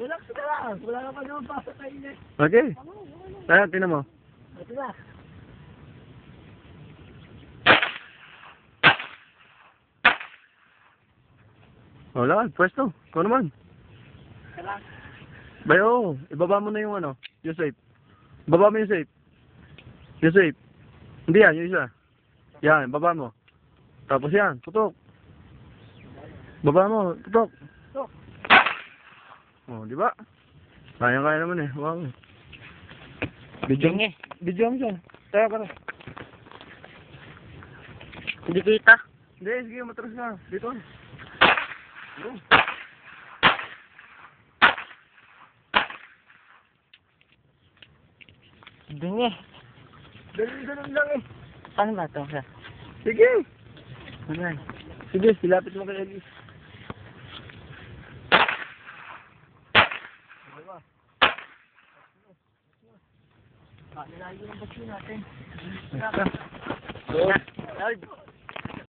Relax ka lang. Wala ka pa naman pasok kayo niya. Okay. Tara, tinan mo. Ito na. Wala, pwesto. Ikaw naman. Relax. Bayo, ibaba mo na yung ano, yung safe. Baba mo yung safe. Yung safe. Hindi yan, yung isa. Yan, baba mo. Tapos yan, tutok. Baba mo, tutok. Tutok. Oh, di ba? Kaya naman eh. Wow. Video mo. Video mo siya. Tayo ka na. Hindi kita. Hindi, sige, matras na. Dito. Bingi. Ganun lang eh. Paano ba ito? Sige. Ano? Sige, silapit mo kay Elise. Nalayo ng basyo natin. So, Lord.